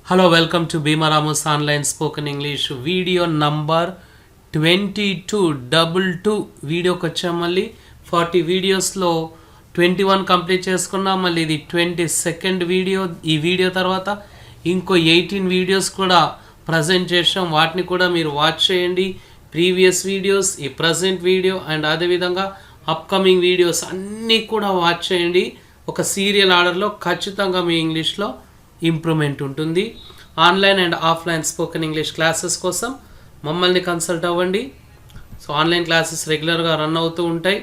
Hello, welcome to Bhima Ramos Online Spoken English video number 22 వీడియోకి వచ్చాం. మళ్ళీ 40 వీడియోస్లో 21 కంప్లీట్ చేసుకున్నాం. మళ్ళీ ఇది 22nd వీడియో. ఈ వీడియో తర్వాత ఇంకో 18 వీడియోస్ కూడా ప్రజెంట్ చేసాం. వాటిని కూడా మీరు వాచ్ చేయండి. ప్రీవియస్ వీడియోస్, ఈ ప్రజెంట్ వీడియో అండ్ అదేవిధంగా అప్కమింగ్ వీడియోస్ అన్నీ కూడా వాచ్ చేయండి. ఒక సీరియల్ ఆర్డర్లో ఖచ్చితంగా మీ ఇంగ్లీష్లో ఇంప్రూవ్మెంట్ ఉంటుంది. Online and offline spoken English classes కోసం మమ్మల్ని కన్సల్ట్ అవ్వండి. సో ఆన్లైన్ క్లాసెస్ రెగ్యులర్గా రన్ అవుతూ ఉంటాయి.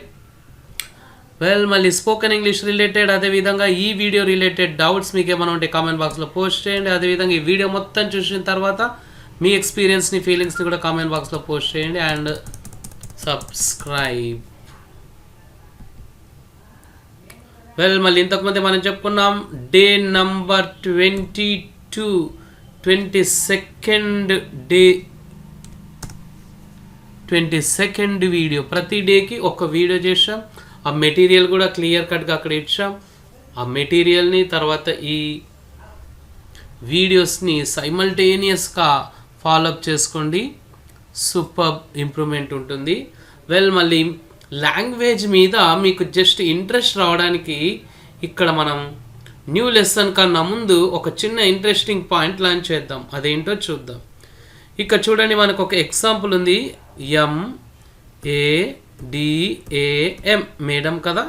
మళ్ళీ స్పోకెన్ ఇంగ్లీష్ రిలేటెడ్ అదేవిధంగా ఈ వీడియో రిలేటెడ్ డౌట్స్ మీకు ఏమైనా ఉంటే కామెంట్ బాక్స్లో పోస్ట్ చేయండి. అదేవిధంగా ఈ వీడియో మొత్తం చూసిన తర్వాత మీ ఎక్స్పీరియన్స్ని, ఫీలింగ్స్ని కూడా కామెంట్ బాక్స్లో పోస్ట్ చేయండి అండ్ సబ్స్క్రైబ్. మళ్ళీ ఇంతకుముందే మనం చెప్పుకున్నాం డే నంబర్ 22 వీడియో. ప్రతి డేకి ఒక వీడియో చేసాం. ఆ మెటీరియల్ కూడా క్లియర్ కట్గా అక్కడ ఇచ్చాం. ఆ మెటీరియల్ని తర్వాత ఈ వీడియోస్ని సైమల్టేనియస్గా ఫాలోఅప్ చేసుకోండి. సూపర్ ఇంప్రూవ్మెంట్ ఉంటుంది. మళ్ళీ లాంగ్వేజ్ మీద మీకు జస్ట్ ఇంట్రెస్ట్ రావడానికి ఇక్కడ మనం న్యూ లెసన్ కన్నా ముందు ఒక చిన్న ఇంట్రెస్టింగ్ పాయింట్ లాంచ్ చేద్దాం. అదేంటో చూద్దాం. ఇక్కడ చూడండి, మనకు ఒక ఎగ్జాంపుల్ ఉంది. MADAM మేడం కదా.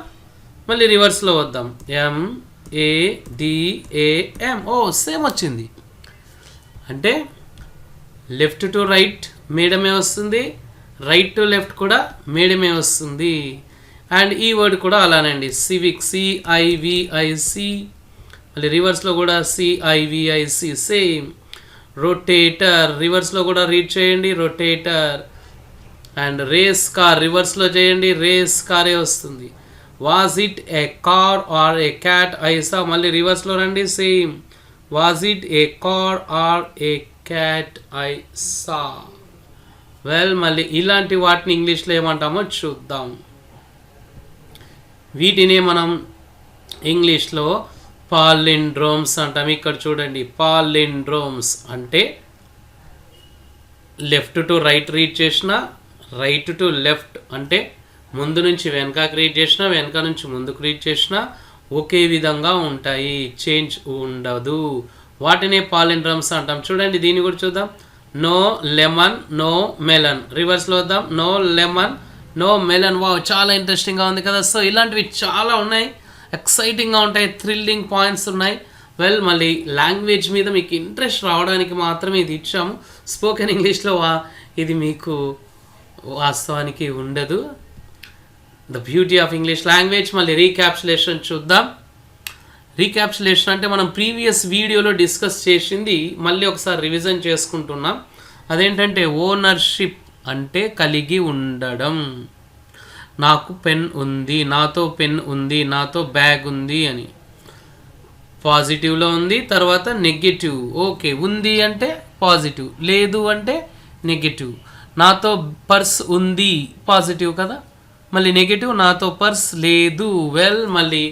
మళ్ళీ రివర్స్లో వద్దాం. MADAM. సేమ్ వచ్చింది. అంటే లెఫ్ట్ టు రైట్ మేడమే వస్తుంది, రైట్ టు లెఫ్ట్ కూడా మేడమే వస్తుంది. అండ్ ఈ వర్డ్ కూడా అలానండి, సివిక్, CIVIC. మళ్ళీ రివర్స్లో కూడా CIVIC సేమ్. రొటేటర్ రివర్స్లో కూడా రీడ్ చేయండి, రొటేటర్. అండ్ రేస్ కార్ రివర్స్లో చేయండి, రేస్ కారే వస్తుంది. Was it a car or a cat I saw. మళ్ళీ రివర్స్లో రండి, same. Was it a car or a cat I saw. మళ్ళీ ఇలాంటి వాటిని ఇంగ్లీష్లో ఏమంటామో చూద్దాం. వీటినే మనం ఇంగ్లీష్లో పాలిండ్రోమ్స్ అంటాం. ఇక్కడ చూడండి, పాలిండ్రోమ్స్ అంటే లెఫ్ట్ టు రైట్ రీడ్ చేసిన, రైట్ టు లెఫ్ట్ అంటే ముందు నుంచి వెనకకి రీడ్ చేసిన, వెనక నుంచి ముందుకు రీడ్ చేసిన ఒకే విధంగా ఉంటాయి, చేంజ్ ఉండదు. వాటినే పాలిండ్రోమ్స్ అంటాం. చూడండి, దీన్ని కూడా చూద్దాం. No lemon, no melon. రివర్స్లో వద్దాం. No lemon, no melon. Wow, చాలా ఇంట్రెస్టింగ్గా ఉంది కదా. సో ఇలాంటివి చాలా ఉన్నాయి, ఎక్సైటింగ్గా ఉంటాయి, థ్రిల్లింగ్ పాయింట్స్ ఉన్నాయి. మళ్ళీ లాంగ్వేజ్ మీద మీకు ఇంట్రెస్ట్ రావడానికి మాత్రమే ఇది ఇచ్చాము. స్పోకెన్ ఇంగ్లీష్లో ఇది మీకు వాస్తవానికి ఉండదు. The beauty of English language. మళ్ళీ రీక్యాప్సులేషన్ చూద్దాం. రీక్యాప్సులేషన్ అంటే మనం ప్రీవియస్ వీడియోలో డిస్కస్ చేసింది మళ్ళీ ఒకసారి రివిజన్ చేసుకుంటున్నాం. అదేంటంటే ఓనర్షిప్ అంటే కలిగి ఉండడం. నాకు పెన్ ఉంది, నాతో పెన్ ఉంది, నాతో బ్యాగ్ ఉంది అని పాజిటివ్లో ఉంది. తర్వాత నెగటివ్. ఓకే, ఉంది అంటే పాజిటివ్, లేదు అంటే నెగటివ్. నాతో పర్స్ ఉంది పాజిటివ్ కదా. మళ్ళీ నెగటివ్, నాతో పర్స్ లేదు. మళ్ళీ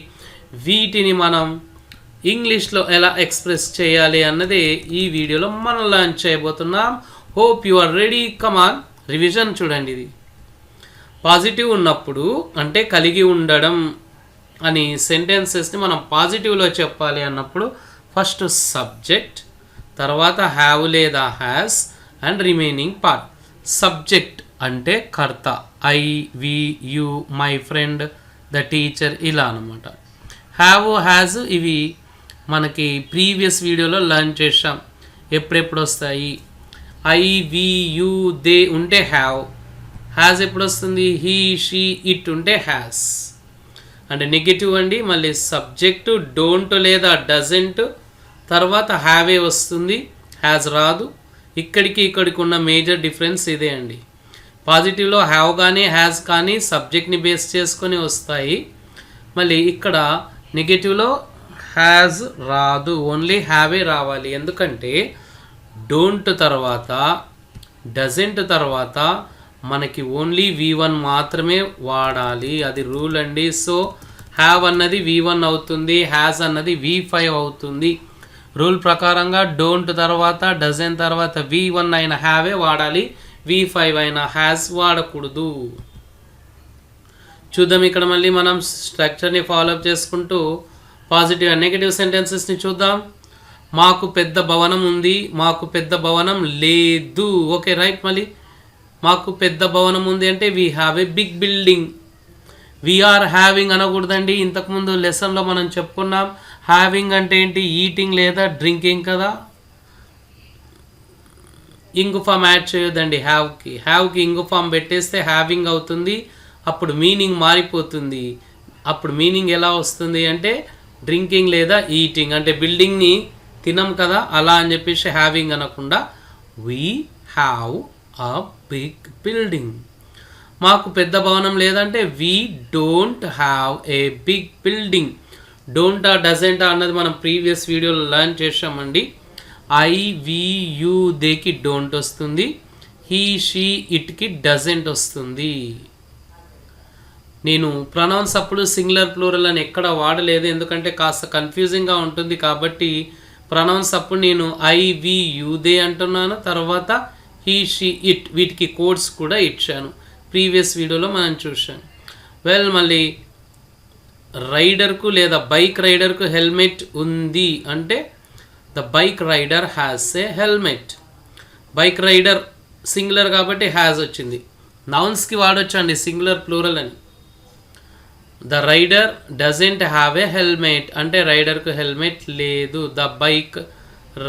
వీటిని మనం ఇంగ్లీష్లో ఎలా ఎక్స్ప్రెస్ చేయాలి అన్నదే ఈ వీడియోలో మనం లాంచ్ చేయబోతున్నాం. Hope you are ready. Come on, revision చూడండి. ఇది పాజిటివ్ ఉన్నప్పుడు అంటే కలిగి ఉండడం అని సెంటెన్సెస్ని మనం పాజిటివ్లో చెప్పాలి అన్నప్పుడు ఫస్ట్ సబ్జెక్ట్, తర్వాత హ్యావ్ లేదా has and remaining part. Subject అంటే కర్త, I, we, you, my friend, the teacher, ఇలా అనమాట. హ్యావ్, హ్యాజ్ ఇవి మనకి ప్రీవియస్ వీడియోలో లర్న్ చేసాం. ఎప్పుడెప్పుడు వస్తాయి? ఐ, వి, యు, దే ఉంటే హ్యావ్. హ్యాజ్ ఎప్పుడు వస్తుంది? హీ, షీ, ఇట్ ఉంటే హ్యాస్. అంటే నెగటివ్ అండి. మళ్ళీ సబ్జెక్టు డోంట్ లేదా డజంట్, తర్వాత హ్యావే వస్తుంది, హ్యాజ్ రాదు. ఇక్కడికి ఉన్న మేజర్ డిఫరెన్స్ ఇదే అండి. పాజిటివ్లో హ్యావ్ కానీ హ్యాజ్ కానీ సబ్జెక్ట్ని బేస్ చేసుకొని వస్తాయి. మళ్ళీ ఇక్కడ నెగటివ్లో హ్యాజ్ రాదు, ఓన్లీ హ్యావే రావాలి. ఎందుకంటే డోంట్ తర్వాత, డజంట్ తర్వాత మనకి ఓన్లీ V1 మాత్రమే వాడాలి. అది రూల్ అండి. సో హ్యావ్ అన్నది V1 అవుతుంది, హ్యాజ్ అన్నది V5 అవుతుంది. రూల్ ప్రకారంగా డోంట్ తర్వాత డజన్ తర్వాత V1 అయిన హ్యావే వాడాలి, V5 అయిన హ్యాస్ వాడకూడదు. చూద్దాం ఇక్కడ మళ్ళీ మనం స్ట్రక్చర్ని ఫాలోఅప్ చేసుకుంటూ పాజిటివ్ అండ్ నెగిటివ్ సెంటెన్సెస్ని చూద్దాం. మాకు పెద్ద భవనం ఉంది, మాకు పెద్ద భవనం లేదు. Okay right. మళ్ళీ మాకు పెద్ద భవనం ఉంది అంటే we have a big building. We are having అనకూడదండి. ఇంతకుముందు లెసన్లో మనం చెప్పుకున్నాం హ్యావింగ్ అంటే ఏంటి, ఈటింగ్ లేదా డ్రింకింగ్ కదా. ఇంగు ఫామ్ యాడ్ చేయొద్దండి హ్యావ్కి ఇంగు ఫామ్ పెట్టేస్తే హ్యావింగ్ అవుతుంది, అప్పుడు మీనింగ్ మారిపోతుంది. అప్పుడు మీనింగ్ ఎలా వస్తుంది అంటే డ్రింకింగ్ లేదా ఈటింగ్, అంటే బిల్డింగ్ని తినం కదా అలా అని చెప్పేసి హ్యావింగ్ అనకుండా we have a big building. మాకు పెద్ద భవనం లేదంటే we don't have a big building. Don't doesn't అన్నది మనం ప్రీవియస్ వీడియోలో లర్న్ చేసామండి. ఐ వి యూ దేకి డోంట్ వస్తుంది, హీ షీ ఇట్కి డజంట్ వస్తుంది. నేను ప్రొనౌన్స్ అప్పుడు సింగులర్ ప్లూరల్ అని ఎక్కడ వాడలేదు, ఎందుకంటే కాస్త కన్ఫ్యూజింగ్గా ఉంటుంది కాబట్టి ప్రొనౌన్స్ అప్పుడు నేను ఐ వి యూ దే అంటున్నాను, తర్వాత హీ షీ ఇట్ వీటికి కోడ్స్ కూడా ఇచ్చాను. ప్రీవియస్ వీడియోలో మనం చూసాం. మళ్ళీ రైడర్కు లేదా బైక్ రైడర్కు హెల్మెట్ ఉంది అంటే the bike rider has a helmet. Bike rider singular కాబట్టి హ్యాస్ వచ్చింది. నౌన్స్కి వాడొచ్చండి సింగులర్ ప్లూరల్ అని. The rider doesn't have a helmet అంటే రైడర్కు హెల్మెట్ లేదు, ద బైక్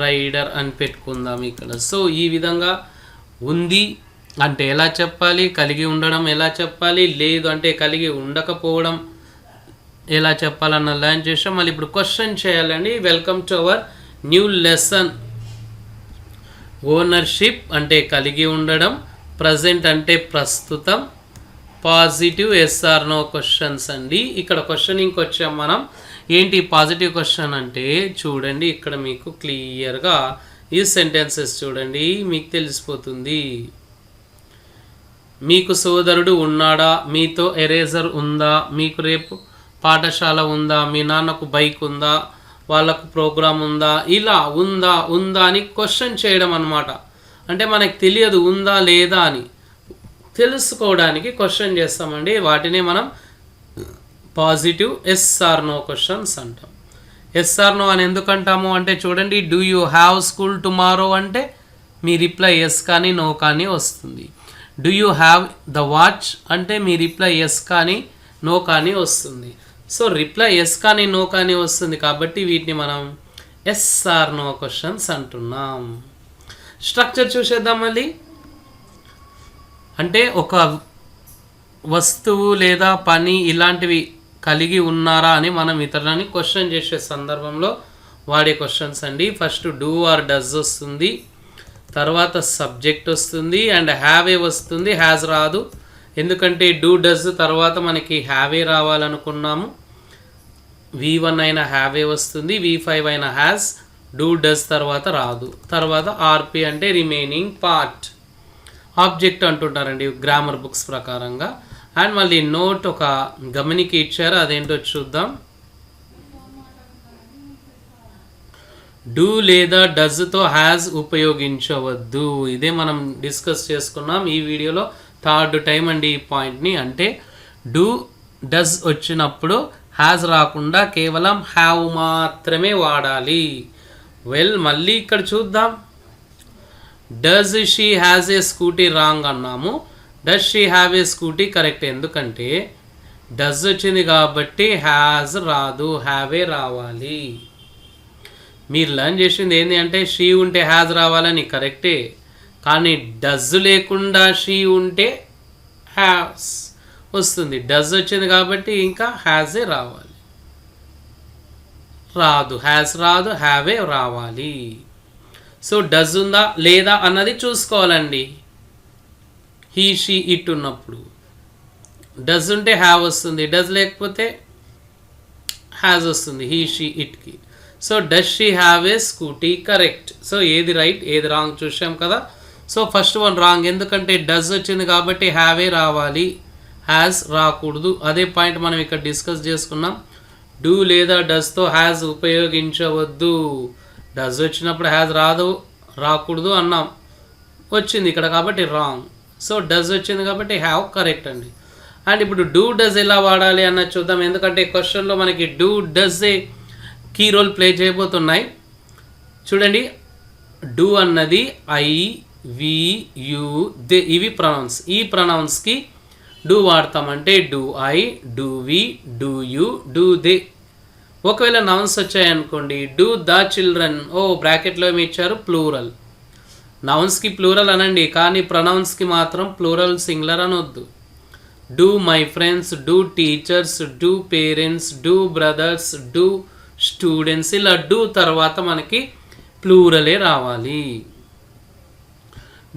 రైడర్ అని పెట్టుకుందాం ఇక్కడ. సో ఈ విధంగా ఉంది అంటే ఎలా చెప్పాలి, కలిగి ఉండడం ఎలా చెప్పాలి, లేదు అంటే కలిగి ఉండకపోవడం ఎలా చెప్పాలన్న లర్న్ చేసాం. మళ్ళీ ఇప్పుడు క్వశ్చన్ చేయాలండి. Welcome to our new lesson. Ownership అంటే కలిగి ఉండడం, ప్రజెంట్ అంటే ప్రస్తుతం, పాజిటివ్ ఎస్ఆర్ నో క్వశ్చన్స్ అండి. ఇక్కడ క్వశ్చనింగ్కి వచ్చాం మనం. ఏంటి పాజిటివ్ క్వశ్చన్ అంటే చూడండి ఇక్కడ మీకు క్లియర్గా ఈ సెంటెన్సెస్ చూడండి మీకు తెలిసిపోతుంది. మీకు సోదరుడు ఉన్నాడా, మీతో ఎరేజర్ ఉందా, మీకు రేపు పాఠశాల ఉందా, మీ నాన్నకు బైక్ ఉందా, వాళ్ళకు ప్రోగ్రామ్ ఉందా, ఇలా ఉందా అని క్వశ్చన్ చేయడం అన్నమాట. అంటే మనకు తెలియదు ఉందా లేదా అని తెలుసుకోవడానికి క్వశ్చన్ చేస్తామండి. వాటిని మనం పాజిటివ్ ఎస్ఆర్ నో క్వశ్చన్స్ అంటాం. ఎస్ఆర్ నో అని ఎందుకు అంటాము అంటే చూడండి, do you have school tomorrow అంటే మీ రిప్లై ఎస్ కానీ నో కానీ వస్తుంది. Do you have the watch అంటే మీ రిప్లై ఎస్ కానీ నో కానీ వస్తుంది. సో రిప్లై ఎస్ కానీ నో కానీ వస్తుంది కాబట్టి వీటిని మనం ఎస్ఆర్ నో క్వశ్చన్స్ అంటున్నాం. స్ట్రక్చర్ చూసేద్దాం మళ్ళీ. అంటే ఒక వస్తువు లేదా పని ఇలాంటివి కలిగి ఉన్నారా అని మనం ఇతరులని క్వశ్చన్ చేసే సందర్భంలో వాడే క్వశ్చన్స్ అండి. ఫస్ట్ డూ ఆర్ డస్ వస్తుంది, తర్వాత సబ్జెక్ట్ వస్తుంది అండ్ హ్యావ్ ఏ వస్తుంది, హ్యాజ్ రాదు. ఎందుకంటే డూ డస్ తర్వాత మనకి హ్యావ్ ఏ రావాలనుకున్నాము. V1 అయినా హ్యావ్ ఏ వస్తుంది, V5 అయినా హ్యాస్, డూ డస్ తర్వాత రాదు. తర్వాత ఆర్పి అంటే రిమైనింగ్ పార్ట్, ఆబ్జెక్ట్ అంటుంటారండి గ్రామర్ బుక్స్ ప్రకారంగా. అండ్ మళ్ళీ నోట్ ఒక గమనికి ఇచ్చారు, అదేంటో చూద్దాం. డూ లేదా డజ్తో హ్యాజ్ ఉపయోగించవద్దు. ఇదే మనం డిస్కస్ చేసుకున్నాం ఈ వీడియోలో థర్డ్ టైం అండి ఈ పాయింట్ని. అంటే డూ డస్ వచ్చినప్పుడు హ్యాజ్ రాకుండా కేవలం హ్యావ్ మాత్రమే వాడాలి. మళ్ళీ ఇక్కడ చూద్దాం. Does she has a scooty wrong అన్నాము, does she have a scooty correct. ఎందుకంటే డస్ వచ్చింది కాబట్టి హ్యాజ్ రాదు, హ్యావ్ ఏ రావాలి. మీరు లర్న్ చేసింది ఏంటి అంటే షీ ఉంటే హ్యాజ్ రావాలని కరెక్టే, కానీ డజ్ లేకుండా షీ ఉంటే హ్యాస్ వస్తుంది. డజ్ వచ్చింది కాబట్టి ఇంకా హ్యాజ్ ఏ రావాలి, రాదు హ్యాస్ రాదు, హ్యావ్ ఏ రావాలి. సో డజ్ ఉందా లేదా అన్నది చూసుకోవాలండి. హీ షీ ఇట్ ఉన్నప్పుడు డజ్ ఉంటే హ్యావ్ వస్తుంది, డజ్ లేకపోతే హ్యాజ్ వస్తుంది హీ షీ ఇట్కి. So does she have a scooty correct. So ఏది రైట్ ఏది రాంగ్ చూసాం కదా. సో ఫస్ట్ వన్ రాంగ్, ఎందుకంటే డజ్ వచ్చింది కాబట్టి హ్యావ్ ఏ రావాలి, హ్యాజ్ రాకూడదు. అదే పాయింట్ మనం ఇక్కడ డిస్కస్ చేసుకున్నాం. డూ లేదా డస్తో హ్యాజ్ ఉపయోగించవద్దు. డస్ వచ్చినప్పుడు హ్యాజ్ రాకూడదు అన్నాం, వచ్చింది ఇక్కడ కాబట్టి రాంగ్. సో డస్ వచ్చింది కాబట్టి హ్యావ్ కరెక్ట్ అండి. అండ్ ఇప్పుడు డూ డస్ ఎలా వాడాలి అన్నది చూద్దాం, ఎందుకంటే క్వశ్చన్లో మనకి do does a key role play చేయబోతున్నాయి. చూడండి, డూ అన్నది ఐ, వి, యు, దే ఇవి ప్రొనౌన్స్. ఈ ప్రొనౌన్స్కి డూ వాడతామంటే do I, do we, do you, do they. ఒకవేళ నౌన్స్ వచ్చాయనుకోండి, డూ ద చిల్డ్రన్, బ్రాకెట్లో ఏమి ఇచ్చారు, ప్లూరల్. నౌన్స్కి ప్లూరల్ అనండి, కానీ ప్రొనౌన్స్కి మాత్రం ప్లూరల్ సింగులర్ అనొద్దు. Do my friends, do teachers, do parents, do brothers, do students, ఇలా డూ తర్వాత మనకి ప్లూరలే రావాలి.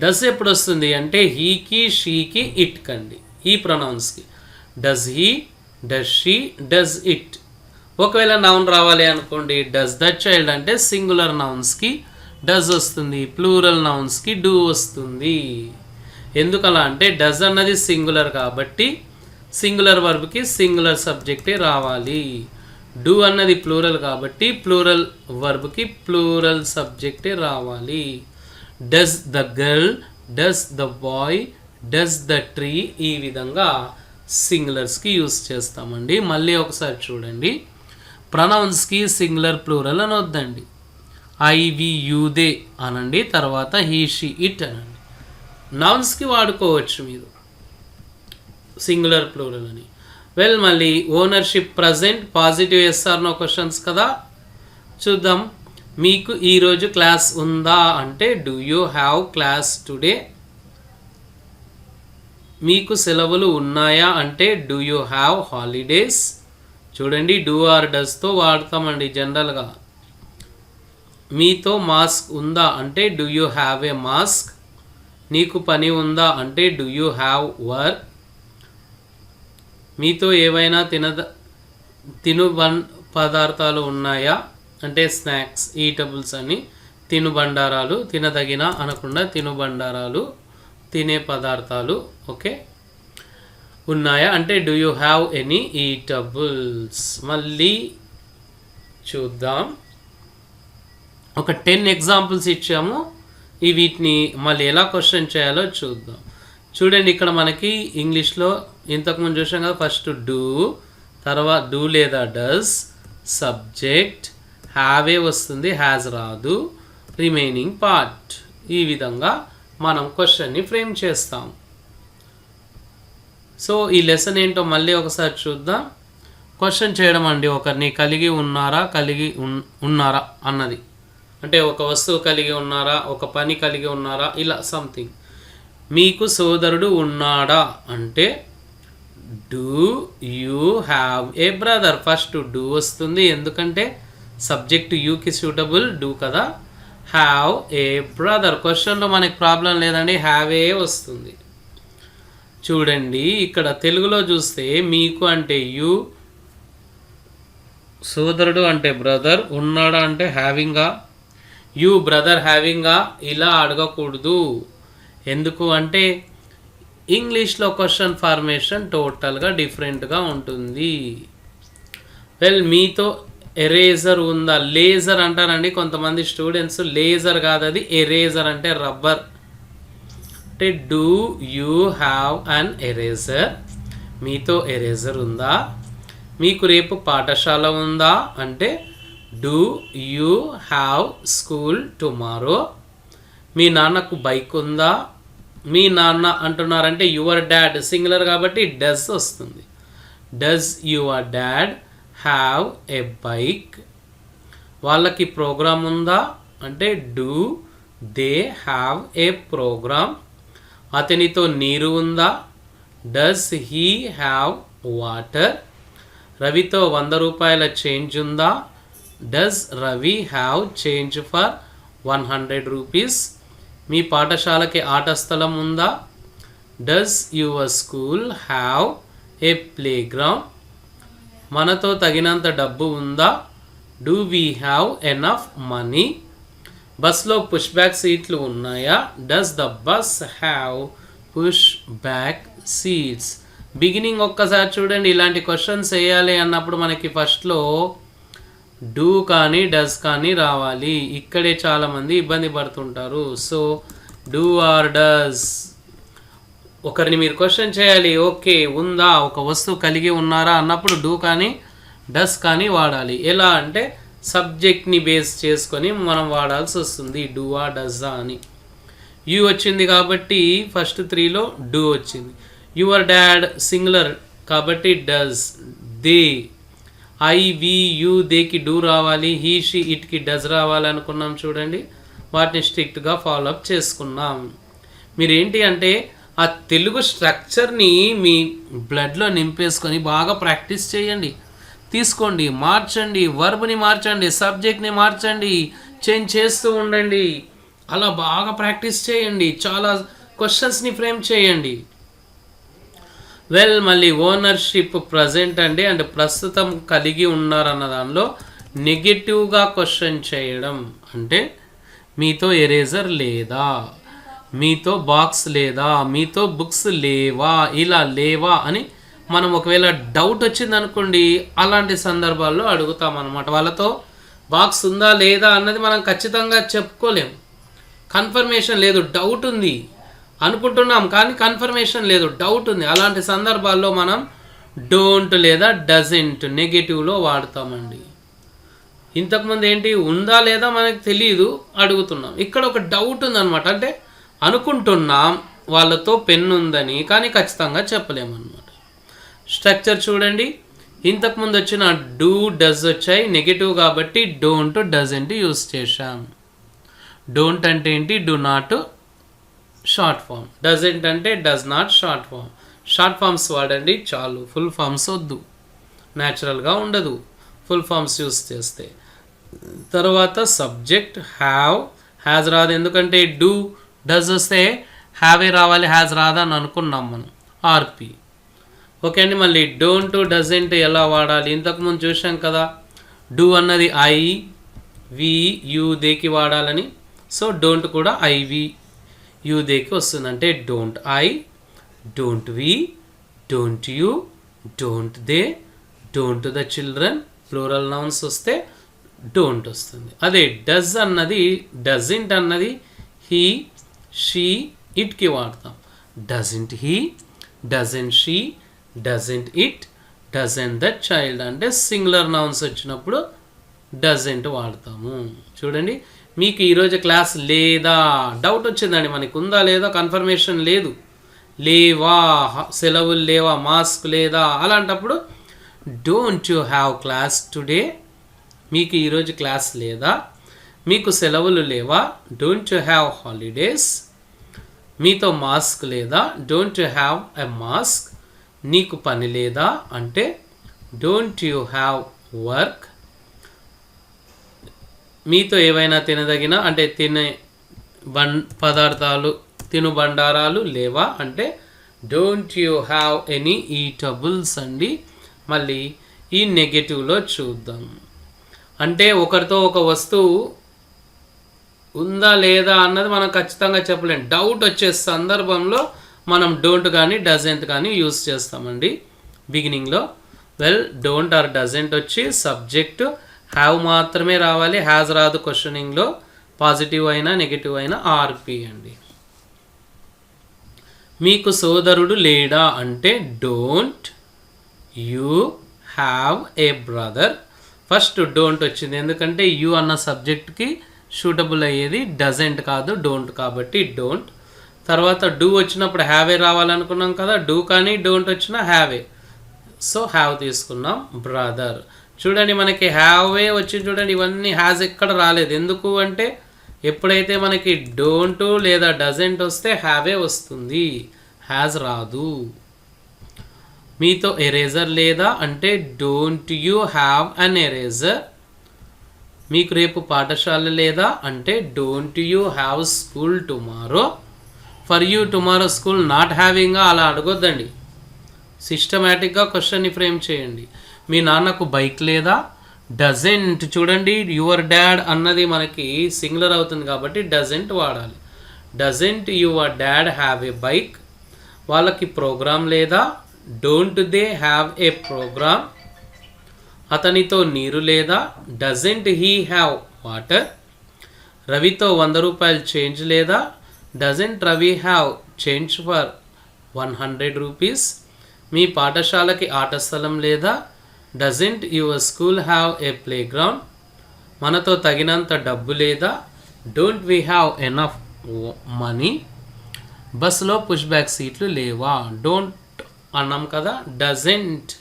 డస్ ఎప్పుడు వస్తుంది అంటే హీకి, షీకి, ఇట్ కండి, ఈ ప్రొనౌన్స్కి. Does he, does she, does it. ఒకవేళ నౌన్ రావాలి అనుకోండి, డస్ ద చైల్డ్ అంటే సింగులర్ నౌన్స్కి డస్ వస్తుంది, ప్లూరల్ నౌన్స్కి డూ వస్తుంది. ఎందుకలా అంటే డస్ అన్నది సింగులర్ కాబట్టి సింగులర్ వర్బ్కి సింగులర్ సబ్జెక్టే రావాలి. డూ అన్నది ప్లూరల్ కాబట్టి ప్లూరల్ వర్బ్కి ప్లూరల్ సబ్జెక్టే రావాలి. Does the girl, does the boy, does the tree, ఈ విధంగా సింగులర్స్కి యూస్ చేస్తామండి. మళ్ళీ ఒకసారి చూడండి, ప్రొనౌన్స్కి సింగులర్ ప్లూరల్ అనొద్దండి. ఐ, వి, యు, దే అనండి, తర్వాత హీ, షీ, ఇట్ అనండి. నౌన్స్కి వాడుకోవచ్చు మీరు సింగులర్ ప్లూరల్ అని. మళ్ళీ ownership present, positive yes or no questions కదా, చూద్దాం. మీకు ఈరోజు క్లాస్ ఉందా అంటే do you have class today. మీకు సెలవులు ఉన్నాయా అంటే డూ యూ హ్యావ్ హాలిడేస్. చూడండి, డూ ఆర్ డస్తో వాడతామండి జనరల్గా. మీతో మాస్క్ ఉందా అంటే do you have a mask. నీకు పని ఉందా అంటే డూ యూ హ్యావ్ వర్క్. మీతో ఏవైనా తిను పదార్థాలు ఉన్నాయా అంటే స్నాక్స్, ఈటబుల్స్ అని, తినుబండారాలు, తినదగిన అనకుండా తినుబండారాలు, తినే పదార్థాలు, ఓకే, ఉన్నాయా అంటే do you have any eatables. మళ్ళీ చూద్దాం, ఒక 10 ఎగ్జాంపుల్స్ ఇచ్చాము, వీటిని మళ్ళీ ఎలా క్వశ్చన్ చేయాలో చూద్దాం. చూడండి, ఇక్కడ మనకి ఇంగ్లీష్లో ఇంతకుముందు చూసాం కదా, ఫస్ట్ డూ, తర్వాత డూ లేదా డస్, సబ్జెక్ట్, హ్యావ్ ఏ వస్తుంది, హ్యాజ్ రాదు, రిమైనింగ్ పార్ట్. ఈ విధంగా మనం క్వశ్చన్ని ఫ్రేమ్ చేస్తాం. సో ఈ లెసన్ ఏంటో మళ్ళీ ఒకసారి చూద్దాం. క్వశ్చన్ చేయడం అండి, ఒకరిని కలిగి ఉన్నారా అన్నది, అంటే ఒక వస్తువు కలిగి ఉన్నారా, ఒక పని కలిగి ఉన్నారా, ఇలా సంథింగ్. మీకు సోదరుడు ఉన్నాడా అంటే do you have A brother. First do వస్తుంది, ఎందుకంటే సబ్జెక్ట్ యూకి సూటబుల్ డూ కదా. హ్యావ్ ఏ బ్రదర్, క్వశ్చన్లో మనకి ప్రాబ్లం లేదండి, హ్యావ్ ఏ వస్తుంది. చూడండి, ఇక్కడ తెలుగులో చూస్తే మీకు అంటే యూ, సోదరుడు అంటే బ్రదర్, ఉన్నాడా అంటే హ్యావింగా, యూ బ్రదర్ హ్యావింగా, ఇలా అడగకూడదు. ఎందుకు అంటే ఇంగ్లీష్లో క్వశ్చన్ ఫార్మేషన్ టోటల్గా డిఫరెంట్గా ఉంటుంది. మీతో ఎరేజర్ ఉందా, లేజర్ అంటారండి కొంతమంది స్టూడెంట్స్. లేజర్ కాదు అది, ఎరేజర్ అంటే రబ్బర్. అంటే do you have an eraser, మీతో ఎరేజర్ ఉందా. మీకు రేపు పాఠశాల ఉందా అంటే do you have school tomorrow. మీ నాన్నకు బైక్ ఉందా. మీ నాన్న అంటున్నారంటే యువర్ డాడ్, సింగులర్ కాబట్టి డస్ వస్తుంది. Does your dad have a bike. వాళ్ళకి ప్రోగ్రామ్ ఉందా అంటే do they have a program. అతనితో నీరు ఉందా. Does he have water. రవితో 100 రూపాయల చేంజ్ ఉందా. Does Ravi have change for 100 rupees. మీ పాఠశాలకి ఆట స్థలం ఉందా. Does your school have a play ground. మనతో తగినంత డబ్బు ఉందా. Do we have enough money. బస్లో పుష్ బ్యాక్ సీట్లు ఉన్నాయా. Does the bus have push back seats. Beginning ఒక్కసారి చూడండి. ఇలాంటి క్వశ్చన్స్ వేయాలి అన్నప్పుడు మనకి ఫస్ట్లో డూ కానీ డస్ కానీ రావాలి. ఇక్కడే చాలామంది ఇబ్బంది పడుతుంటారు. So do or does. ఒకరిని మీరు క్వశ్చన్ చేయాలి, ఓకే ఉందా, ఒక వస్తువు కలిగి ఉన్నారా అన్నప్పుడు డూ కానీ డస్ కానీ వాడాలి. ఎలా అంటే సబ్జెక్ట్ని బేస్ చేసుకొని మనం వాడాల్సి వస్తుంది, డూవా డస్సా అని. యూ వచ్చింది కాబట్టి ఫస్ట్ 3లో డూ వచ్చింది. యువర్ డాడ్ సింగులర్ కాబట్టి does. They, I, we, you, దేకి డూ రావాలి. హీ, షీ, ఇట్కి డస్ రావాలి అనుకున్నాం చూడండి. వాటిని స్ట్రిక్ట్గా ఫాలోఅప్ చేసుకున్నాం. మీరేంటి అంటే ఆ తెలుగు స్ట్రక్చర్ని మీ బ్లడ్లో నింపేసుకొని బాగా ప్రాక్టీస్ చేయండి, తీసుకోండి, మార్చండి, వర్బ్ని మార్చండి, సబ్జెక్ట్ని మార్చండి, చేంజ్ చేస్తూ ఉండండి. అలా బాగా ప్రాక్టీస్ చేయండి, చాలా క్వశ్చన్స్ని ఫ్రేమ్ చేయండి. మళ్ళీ ఓనర్షిప్ ప్రజెంట్ అండి, అంటే ప్రస్తుతం కలిగి ఉన్నారన్న దానిలో నెగటివ్గా క్వశ్చన్ చేయడం. అంటే మీతో ఎరేజర్ లేదా, మీతో బాక్స్ లేదా, మీతో బుక్స్ లేవా, ఇలా లేవా అని మనం ఒకవేళ డౌట్ వచ్చింది అనుకోండి, అలాంటి సందర్భాల్లో అడుగుతాం అన్నమాట. వాళ్ళతో బాక్స్ ఉందా లేదా అన్నది మనం ఖచ్చితంగా చెప్పుకోలేం, కన్ఫర్మేషన్ లేదు, డౌట్ ఉంది అనుకుంటున్నాం కానీ కన్ఫర్మేషన్ లేదు, డౌట్ ఉంది. అలాంటి సందర్భాల్లో మనం డోంట్ లేదా డజంట్ నెగటివ్లో వాడతామండి. ఇంతకుముందు ఏంటి, ఉందా లేదా మనకు తెలియదు, అడుగుతున్నాం. ఇక్కడ ఒక డౌట్ ఉందన్నమాట, అంటే అనుకుంటున్నాం వాళ్ళతో పెన్ ఉందని కానీ ఖచ్చితంగా చెప్పలేమన్నమాట. స్ట్రక్చర్ చూడండి, ఇంతకుముందు వచ్చిన డూ డస్ వచ్చాయి, నెగటివ్ కాబట్టి డోంట్ డజంట్ యూస్ చేశాం. డోంట్ అంటే ఏంటి, do not short form. Doesn't అంటే does not short form. Short forms వాడండి చాలు, ఫుల్ ఫామ్స్ వద్దు, న్యాచురల్గా ఉండదు ఫుల్ ఫామ్స్ యూస్ చేస్తే. తర్వాత సబ్జెక్ట్ హ్యావ్, హ్యాజ్ రాదు, ఎందుకంటే డూ డస్ వస్తే హ్యావే రావాలి, హ్యాజ్ రాదని అనుకున్నాం మనం, ఆర్పి. ఓకే అండి. మళ్ళీ డోంట్ డజంట్ ఎలా వాడాలి, ఇంతకుముందు చూసాం కదా. డూ అన్నది ఐ, వి, యూ, దేకి వాడాలని. సో డోంట్ కూడా ఐ, వి, యూ, దేకి వస్తుంది. అంటే don't I, don't we, don't you, don't they, don't the children, plural nouns వస్తే డోంట్ వస్తుంది. అదే డస్ అన్నది, డజంట్ అన్నది హీ, షీ, ఇట్కి వాడతాం. Doesn't he, doesn't she, doesn't it, doesn't the child. అంటే సింగులర్ నౌన్స్ వచ్చినప్పుడు డజంట్ వాడతాము. చూడండి, మీకు ఈరోజు క్లాస్ లేదా, డౌట్ వచ్చిందండి, మనకు ఉందా లేదా కన్ఫర్మేషన్ లేదు, లేవా సెలవులు లేవా, మాస్క్ లేదా, అలాంటప్పుడు don't you have class today, మీకు ఈరోజు క్లాస్ లేదా, మీకు సెలవులు లేవా, డోంట్ యు హ్యావ్ హాలిడేస్, మీతో మాస్క్ లేదా, don't you have a mask, నీకు పని లేదా అంటే డోంట్ యు హ్యావ్ వర్క్, మీతో ఏవైనా తినదగిన అంటే తినే పదార్థాలు, తినుబండారాలు లేవా అంటే don't you have any eatables అండి. మళ్ళీ ఈ నెగటివ్లో చూద్దాం. అంటే ఒకరితో ఒక వస్తువు ఉందా లేదా అన్నది మనం ఖచ్చితంగా చెప్పలేం, డౌట్ వచ్చే సందర్భంలో మనం డోంట్ కానీ డజంట్ కానీ యూస్ చేస్తామండి బిగినింగ్లో. డోంట్ ఆర్ డజంట్ వచ్చి సబ్జెక్ట్ హ్యావ్ మాత్రమే రావాలి, హ్యాజ్ రాదు క్వశ్చనింగ్లో, పాజిటివ్ అయినా నెగిటివ్ అయినా ఆర్పి అండి. మీకు సోదరుడు లేడా అంటే don't you have A brother. First don't వచ్చింది ఎందుకంటే యూ అన్న సబ్జెక్ట్కి సూటబుల్ అయ్యేది డజంట్ కాదు, డోంట్ కాబట్టి డోంట్. తర్వాత డూ వచ్చినప్పుడు హ్యావే రావాలనుకున్నాం కదా, డూ కానీ డోంట్ వచ్చినా హ్యావే, సో హ్యావ్ తీసుకున్నాం. బ్రదర్ చూడండి, మనకి హ్యావే వచ్చింది చూడండి, ఇవన్నీ హ్యాజ్ ఎక్కడ రాలేదు. ఎందుకు అంటే ఎప్పుడైతే మనకి డోంట్ లేదా డజంట్ వస్తే హ్యావే వస్తుంది, హ్యాజ్ రాదు. మీతో ఎరేజర్ లేదా అంటే don't you have an eraser. మీకు రేపు పాఠశాల లేదా అంటే don't you have school tomorrow. For you tomorrow school not having అలా అడగొద్దండి, సిస్టమేటిక్గా క్వశ్చన్ని ఫ్రేమ్ చేయండి. మీ నాన్నకు బైక్ లేదా, డజంట్ చూడండి, యువర్ డాడ్ అన్నది మనకి సింగులర్ అవుతుంది కాబట్టి డజంట్ వాడాలి. Doesn't your dad have a bike. వాళ్ళకి ప్రోగ్రామ్ లేదా, don't they have a program. అతనితో నీరు లేదా? Doesn't he have water? రవితో 100 రూపాయలు చేంజ్ లేదా? Doesn't Ravi have change for 100 rupees? మీ పాఠశాలకి ఆట స్థలం లేదా? Doesn't your school have a play ground? మనతో తగినంత డబ్బు లేదా? Don't we have enough money? బస్సులో పుష్ బ్యాక్ సీట్లు లేవా? డోంట్ అన్నాం కదా, doesn't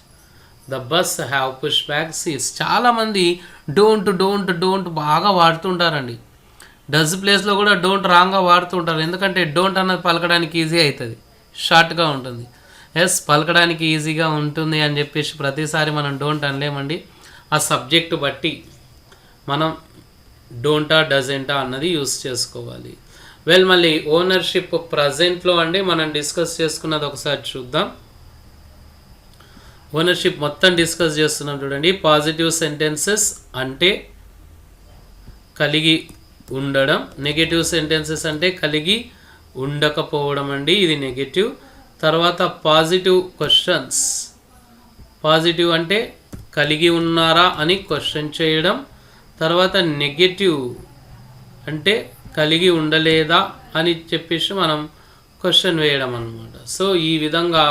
the bus have push back seats. చాలామంది డోంట్ బాగా వాడుతుంటారండి. డజ్ ప్లేస్లో కూడా డోంట్ రాంగ్గా వాడుతుంటారు. ఎందుకంటే డోంట్ అన్నది పలకడానికి ఈజీ అవుతుంది, షార్ట్గా ఉంటుంది. ఎస్, పలకడానికి ఈజీగా ఉంటుంది అని చెప్పేసి ప్రతిసారి మనం డోంట్ అనలేమండి. ఆ సబ్జెక్టు బట్టి మనం డోంటా డజెంటా అన్నది యూస్ చేసుకోవాలి. వెల్, మళ్ళీ ఓనర్షిప్ ప్రజెంట్లో అండి మనం డిస్కస్ చేసుకున్నది ఒకసారి చూద్దాం. ఓనర్షిప్ మొత్తం డిస్కస్ చేస్తున్నాం చూడండి. పాజిటివ్ సెంటెన్సెస్ అంటే కలిగి ఉండడం, నెగటివ్ సెంటెన్సెస్ అంటే కలిగి ఉండకపోవడం అండి, ఇది నెగటివ్. తర్వాత పాజిటివ్ క్వశ్చన్స్, పాజిటివ్ అంటే కలిగి ఉన్నారా అని క్వశ్చన్ చేయడం. తర్వాత నెగటివ్ అంటే కలిగి ఉండలేదా అని చెప్పేసి మనం క్వశ్చన్ వేయడం అన్నమాట. సో ఈ విధంగా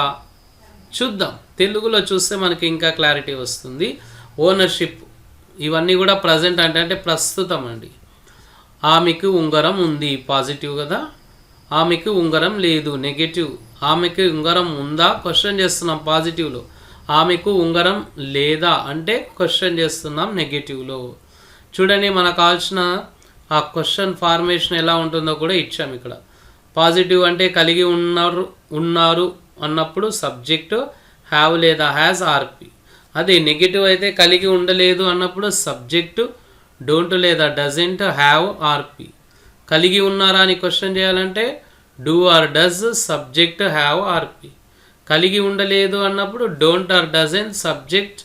చూద్దాం, తెలుగులో చూస్తే మనకి ఇంకా క్లారిటీ వస్తుంది. ఓనర్షిప్ ఇవన్నీ కూడా ప్రజెంట్ అంటే ప్రస్తుతం అండి. ఆమెకు ఉంగరం ఉంది, పాజిటివ్ కదా. ఆమెకు ఉంగరం లేదు, నెగటివ్. ఆమెకు ఉంగరం ఉందా క్వశ్చన్ చేస్తున్నాం పాజిటివ్లో. ఆమెకు ఉంగరం లేదా అంటే క్వశ్చన్ చేస్తున్నాం నెగటివ్లో. చూడండి, మనకు కావాల్సిన ఆ క్వశ్చన్ ఫార్మేషన్ ఎలా ఉంటుందో కూడా ఇచ్చాం ఇక్కడ. పాజిటివ్ అంటే కలిగి ఉన్నారు అన్నప్పుడు సబ్జెక్టు హ్యావ్ లేదా హ్యాస్ ఆర్పి. అదే నెగటివ్ అయితే కలిగి ఉండలేదు అన్నప్పుడు సబ్జెక్టు డోంట్ లేదా డజంట్ హ్యావ్ ఆర్పి. కలిగి ఉన్నారా అని క్వశ్చన్ చేయాలంటే do or does subject have RP. కలిగి ఉండలేదు అన్నప్పుడు don't or doesn't subject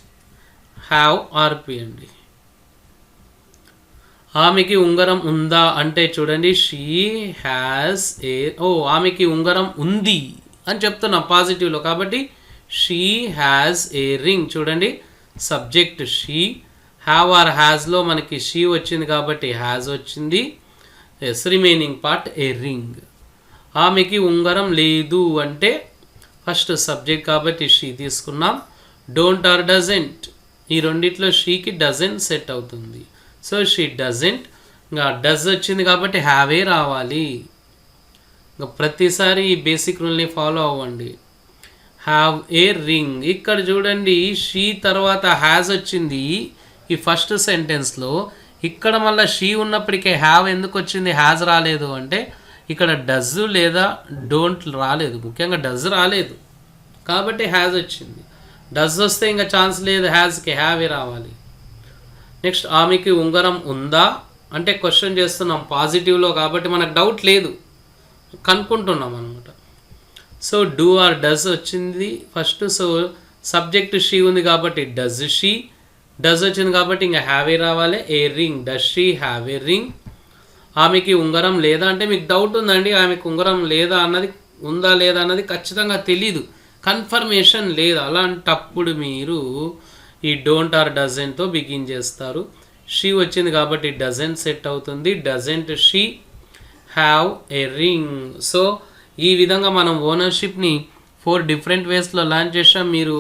have RP అండి. ఆమెకి ఉంగరం ఉందా అంటే చూడండి, షీ హ్యాస్ ఏ, ఆమెకి ఉంగరం ఉంది అని చెప్తున్నాం పాజిటివ్లో, కాబట్టి షీ హ్యాస్ ఏ రింగ్. చూడండి, సబ్జెక్ట్ షీ, హ్యావ్ ఆర్ హ్యాస్లో మనకి షీ వచ్చింది కాబట్టి హ్యాస్ వచ్చింది. Yes, remaining part a ring. ఆమెకి ఉంగరం లేదు అంటే ఫస్ట్ సబ్జెక్ట్ కాబట్టి షీ తీసుకున్నాం. డోంట్ ఆర్ డజంట్, ఈ రెండిట్లో షీకి డజంట్ సెట్ అవుతుంది. సో షీ డజంట్, ఇంకా డజ్ వచ్చింది కాబట్టి హ్యావే రావాలి. ఇంకా ప్రతిసారి ఈ బేసిక్ రూల్ని ఫాలో అవ్వండి. హ్యావ్ ఏ రింగ్, ఇక్కడ చూడండి షీ తర్వాత హ్యాస్ వచ్చింది ఈ ఫస్ట్ సెంటెన్స్లో. ఇక్కడ మళ్ళీ షీ ఉన్నప్పటికే హ్యావ్ ఎందుకు వచ్చింది, హ్యాస్ రాలేదు అంటే ఇక్కడ డజ్ లేదా డోంట్ రాలేదు, ముఖ్యంగా డజ్ రాలేదు కాబట్టి హ్యాస్ వచ్చింది. డజ్ వస్తే ఇంకా ఛాన్స్ లేదు, హ్యాస్కి హ్యావే రావాలి. నెక్స్ట్, ఆమెకి ఉంగరం ఉందా అంటే క్వశ్చన్ చేస్తున్నాం పాజిటివ్లో కాబట్టి మనకు డౌట్ లేదు, కనుక్కుంటున్నాం అనమాట. సో డూ ఆర్ డజ్ వచ్చింది ఫస్ట్. సో సబ్జెక్ట్ షీ ఉంది కాబట్టి డజ్ షీ, డజ్ వచ్చింది కాబట్టి ఇంకా హ్యావ్ ఏ రావాలి. A ring, does she have a ring. ఆమెకి ఉంగరం లేదా అంటే మీకు డౌట్ ఉందండి, ఆమెకు ఉంగరం లేదా అన్నది ఉందా లేదా అన్నది ఖచ్చితంగా తెలీదు, కన్ఫర్మేషన్ లేదు. అలాంటప్పుడు మీరు ఈ డోంట్ ఆర్ డజెంట్తో బిగిన్ చేస్తారు. షీ వచ్చింది కాబట్టి డజెంట్ సెట్ అవుతుంది. Doesn't she have a ring. So ఈ విధంగా మనం ఓనర్షిప్ని 4 డిఫరెంట్ వేస్లో లాంచ్ చేసాం. మీరు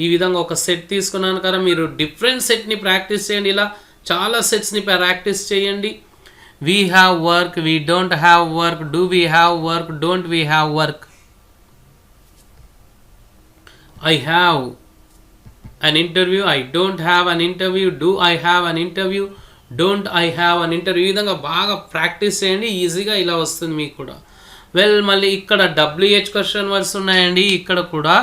ఈ విధంగా ఒక సెట్ తీసుకున్నాను కదా, మీరు డిఫరెంట్ సెట్ని ప్రాక్టీస్ చేయండి. ఇలా చాలా సెట్స్ని ప్రాక్టీస్ చేయండి. We have work, we don't have work, do we have work, don't we have work. I have an interview, I don't have an interview, do I have an interview, don't I have an interview. ఈ విధంగా బాగా practice చేయండి, ఈజీగా ఇలా వస్తుంది మీకు కూడా. Well, మళ్ళీ ఇక్కడ WH క్వశ్చన్ వర్డ్స్ ఉన్నాయండి. ఇక్కడ కూడా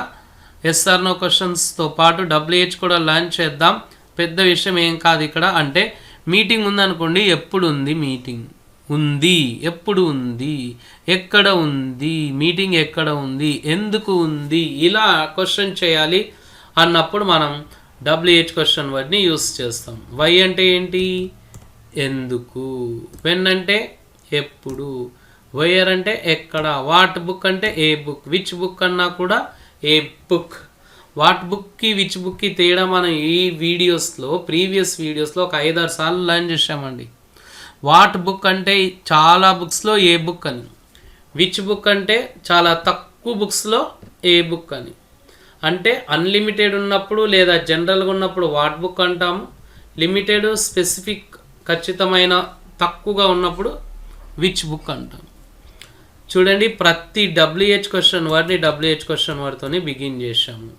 ఎస్ఆర్ నో క్వశ్చన్స్తో పాటు WH కూడా లాంచ్ చేద్దాం. పెద్ద విషయం ఏం కాదు ఇక్కడ. అంటే మీటింగ్ ఉందనుకోండి, ఎప్పుడు ఉంది మీటింగ్, ఉంది ఎప్పుడు ఉంది, ఎక్కడ ఉంది మీటింగ్, ఎక్కడ ఉంది, ఎందుకు ఉంది, ఇలా క్వశ్చన్ చేయాలి అన్నప్పుడు మనం WH క్వశ్చన్ వర్డ్ని యూస్ చేస్తాం. వై అంటే ఏంటి, ఎందుకు. వెన్ అంటే ఎప్పుడు. వేర్ అంటే ఎక్కడ. వాట్ బుక్ అంటే ఏ బుక్. విచ్ బుక్ అన్నా కూడా ఏ బుక్. వాట్ బుక్కి విచ్ బుక్కి తేడా మనం ఈ ప్రీవియస్ వీడియోస్లో ఒక 5-6 సార్లు లర్న్ చేసామండి. వాట్ బుక్ అంటే చాలా బుక్స్లో ఏ బుక్ అని, విచ్ బుక్ అంటే చాలా తక్కువ బుక్స్లో ఏ బుక్ అని. అంటే అన్లిమిటెడ్ ఉన్నప్పుడు లేదా జనరల్గా ఉన్నప్పుడు వాట్ బుక్ అంటాము, లిమిటెడ్ స్పెసిఫిక్ ఖచ్చితమైన తక్కువగా ఉన్నప్పుడు విచ్ బుక్ అంటాం. చూడండి, ప్రతి WH క్వశ్చన్ వర్డ్ని WH క్వశ్చన్ వర్డ్తోనే బిగిన్ చేశాము.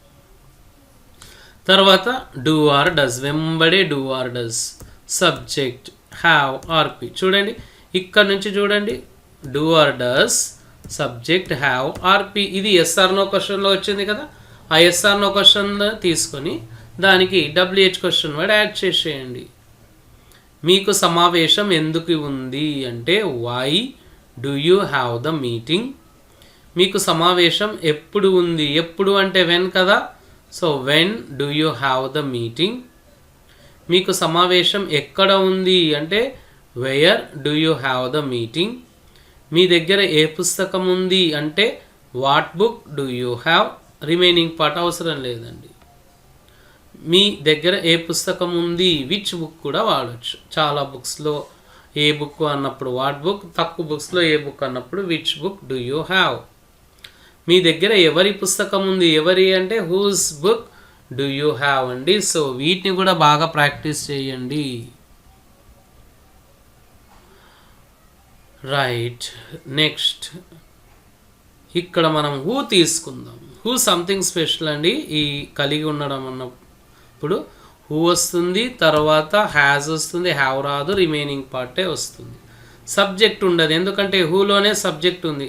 తర్వాత డూ ఆర్ డస్, వెంబడే do or does, subject have RP. చూడండి ఇక్కడ నుంచి చూడండి, do or does, subject have RP. ఇది ఎస్ఆర్ నో క్వశ్చన్లో వచ్చింది కదా, ఆ ఎస్ఆర్ నో క్వశ్చన్ తీసుకొని దానికి WH క్వశ్చన్ వర్డ్ యాడ్ చేసేయండి. మీకు సమావేశం ఎందుకు ఉంది అంటే why do you have the meeting. మీకు సమావేశం ఎప్పుడు ఉంది, ఎప్పుడు అంటే వెన్ కదా, so when do you have the meeting. మీకు సమావేశం ఎక్కడ ఉంది అంటే where do you have the meeting. మీ దగ్గర ఏ పుస్తకం ఉంది అంటే what book do you have. Remaining part అవసరం లేదండి. మీ దగ్గర ఏ పుస్తకం ఉంది, విచ్ బుక్ కూడా వాడచ్చు. చాలా బుక్స్లో ఏ బుక్ అన్నప్పుడు వాట్ బుక్, తక్కువ బుక్స్లో ఏ బుక్ అన్నప్పుడు which book do you have. మీ దగ్గర ఎవరి పుస్తకం ఉంది, ఎవరి అంటే whose book do you have అండి. సో వీటిని కూడా బాగా ప్రాక్టీస్ చేయండి. రైట్, నెక్స్ట్ ఇక్కడ మనం హూ తీసుకుందాం. హూ సంథింగ్ స్పెషల్ అండి. ఈ కలిగి ఉండడం అన్నప్పుడు హూ వస్తుంది, తర్వాత హ్యాజ్ వస్తుంది, హ్యావ్ రాదు, రిమైనింగ్ పార్టే వస్తుంది. సబ్జెక్ట్ ఉండదు, ఎందుకంటే హూలోనే సబ్జెక్ట్ ఉంది.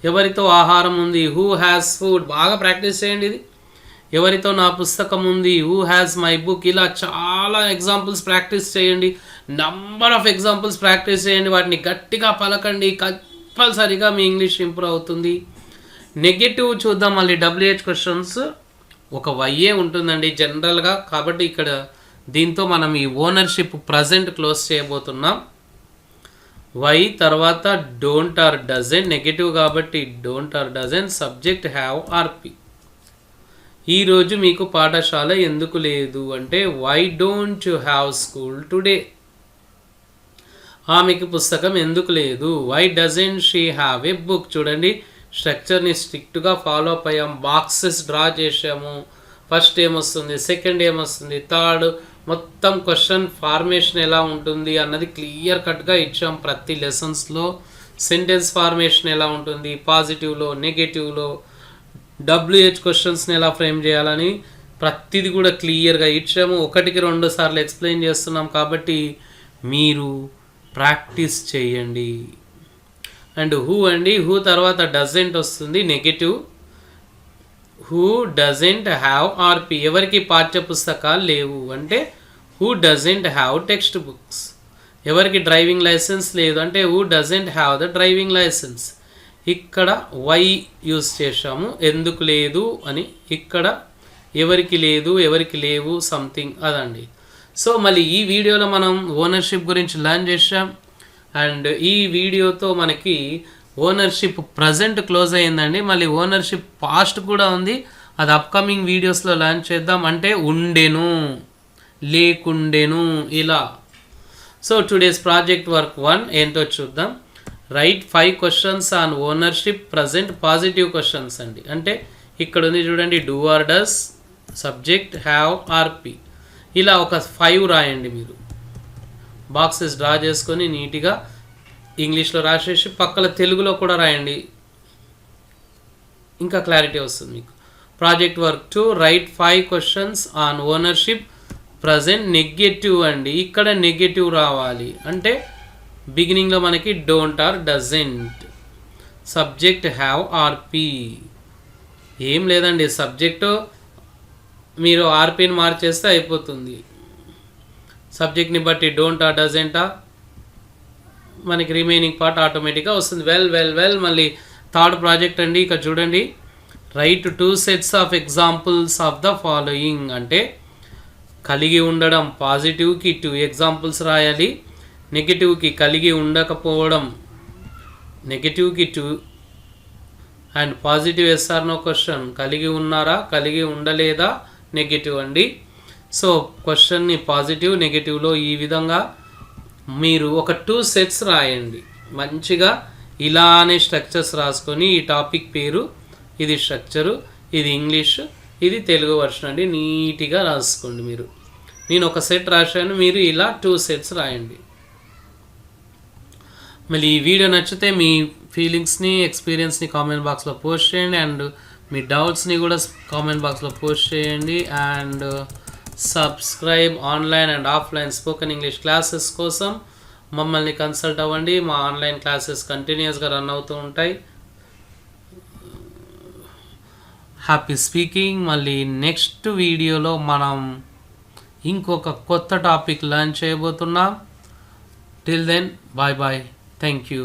ఎవరితో ఆహారం ఉంది, హూ హ్యాస్ ఫుడ్. బాగా ప్రాక్టీస్ చేయండి ఇది. ఎవరితో నా పుస్తకం ఉంది, హూ హ్యాస్ మై బుక్. ఇలా చాలా ఎగ్జాంపుల్స్ ప్రాక్టీస్ చేయండి. నంబర్ ఆఫ్ ఎగ్జాంపుల్స్ ప్రాక్టీస్ చేయండి. వాటిని గట్టిగా పలకండి, కంపల్సరీగా మీ ఇంగ్లీష్ ఇంప్రూవ్ అవుతుంది. నెగటివ్ చూద్దాం మళ్ళీ. WH క్వశ్చన్స్ ఒక వైయే ఉంటుందండి జనరల్గా, కాబట్టి ఇక్కడ దీంతో మనం ఈ ఓనర్షిప్ ప్రజెంట్ క్లోజ్ చేయబోతున్నాం. వై తర్వాత డోంట్ ఆర్ డజెంట్, నెగటివ్ కాబట్టి don't or doesn't, subject have RP. ఈరోజు మీకు పాఠశాల ఎందుకు లేదు అంటే why don't you have school today. ఆమెకి పుస్తకం ఎందుకు లేదు, why doesn't she have a book. చూడండి, స్ట్రక్చర్ని స్ట్రిక్ట్గా ఫాలో అప్ అయ్యాం. బాక్సెస్ డ్రా చేసాము. ఫస్ట్ ఏమొస్తుంది, సెకండ్ ఏమొస్తుంది, థర్డ్, మొత్తం క్వశ్చన్ ఫార్మేషన్ ఎలా ఉంటుంది అన్నది క్లియర్ కట్గా ఇచ్చాం ప్రతి లెసన్స్లో. సెంటెన్స్ ఫార్మేషన్ ఎలా ఉంటుంది, పాజిటివ్లో, నెగటివ్లో, WH క్వశ్చన్స్ని ఎలా ఫ్రేమ్ చేయాలని ప్రతిది కూడా క్లియర్గా ఇచ్చాము. 1-2 సార్లు ఎక్స్ప్లెయిన్ చేస్తున్నాం, కాబట్టి మీరు ప్రాక్టీస్ చేయండి. అండ్ హూ అండి, హూ తర్వాత డజెంట్ వస్తుంది, నెగటివ్. హూ డజెంట్ హ్యావ్ ఆర్పి. ఎవరికి పాఠ్య పుస్తకాలు లేవు అంటే who doesn't have text books. ఎవరికి డ్రైవింగ్ లైసెన్స్ లేదు అంటే who doesn't have the driving license. ఇక్కడ వై యూస్ చేసాము, ఎందుకు లేదు అని. ఇక్కడ ఎవరికి లేదు, ఎవరికి లేవు, సంథింగ్ అదండి. సో మళ్ళీ ఈ వీడియోలో మనం ఓనర్షిప్ గురించి లర్న్ చేసాం. అండ్ ఈ వీడియోతో మనకి ఓనర్షిప్ ప్రజెంట్ క్లోజ్ అయ్యిందండి. మళ్ళీ ఓనర్షిప్ పాస్ట్ కూడా ఉంది, అది అప్కమింగ్ వీడియోస్లో లర్న్ చేద్దాం. అంటే ఉండెను, లేకుండెను, ఇలా. సో టుడేస్ ప్రాజెక్ట్ వర్క్ 1 ఏంటో చూద్దాం. Write 5 questions on ownership present positive questions అండి. అంటే ఇక్కడ ఉంది చూడండి, do or does, subject have RP. ఇలా ఒక 5 రాయండి. మీరు బాక్సెస్ డ్రా చేసుకొని నీట్గా ఇంగ్లీష్లో రాసేసి పక్కన తెలుగులో కూడా రాయండి, ఇంకా క్లారిటీ వస్తుంది మీకు. Project work 2 write 5 questions on ownership present. Negative అండి, ఇక్కడ నెగటివ్ రావాలి. అంటే బిగినింగ్లో మనకి don't or doesn't, subject have RP. ఏం లేదండి, సబ్జెక్టు మీరు ఆర్పిని మార్చేస్తే అయిపోతుంది. సబ్జెక్ట్ని బట్టి డోంట్ ఆర్ డజెంటా మనకి రిమైనింగ్ పార్ట్ ఆటోమేటిక్గా వస్తుంది. వెల్ మళ్ళీ థర్డ్ ప్రాజెక్ట్ అండి. ఇక్కడ చూడండి, right 2 sets of examples of the following. అంటే కలిగి ఉండడం, పాజిటివ్కి 2 ఎగ్జాంపుల్స్ రాయాలి, నెగిటివ్కి కలిగి ఉండకపోవడం, నెగిటివ్కి 2 and positive yes or no question కలిగి ఉన్నారా, కలిగి ఉండలేదా, నెగిటివ్ అండి. సో క్వశ్చన్ని పాజిటివ్ నెగిటివ్లో ఈ విధంగా మీరు ఒక 2 సెట్స్ రాయండి. మంచిగా ఇలానే స్ట్రక్చర్స్ రాసుకొని ఈ టాపిక్ పేరు, ఇది స్ట్రక్చరు, ఇది ఇంగ్లీష్, ఇది తెలుగు వర్షన్ అండి. నీట్గా రాసుకోండి మీరు. నేను ఒక సెట్ రాశాను, మీరు ఇలా 2 సెట్స్ రాయండి. మళ్ళీ ఈ వీడియో నచ్చితే మీ ఫీలింగ్స్ని, ఎక్స్పీరియన్స్ని కామెంట్ బాక్స్లో పోస్ట్ చేయండి. అండ్ మీ డౌట్స్ని కూడా కామెంట్ బాక్స్లో పోస్ట్ చేయండి. And subscribe online and offline spoken English classes కోసం మమ్మల్ని కన్సల్ట్ అవ్వండి. మా ఆన్లైన్ క్లాసెస్ కంటిన్యూస్గా రన్ అవుతూ ఉంటాయి. Happy speaking. మళ్ళీ నెక్స్ట్ వీడియోలో మనం ఇంకొక కొత్త టాపిక్ లర్న్ చేయబోతున్నాం. Till then bye bye. Thank you.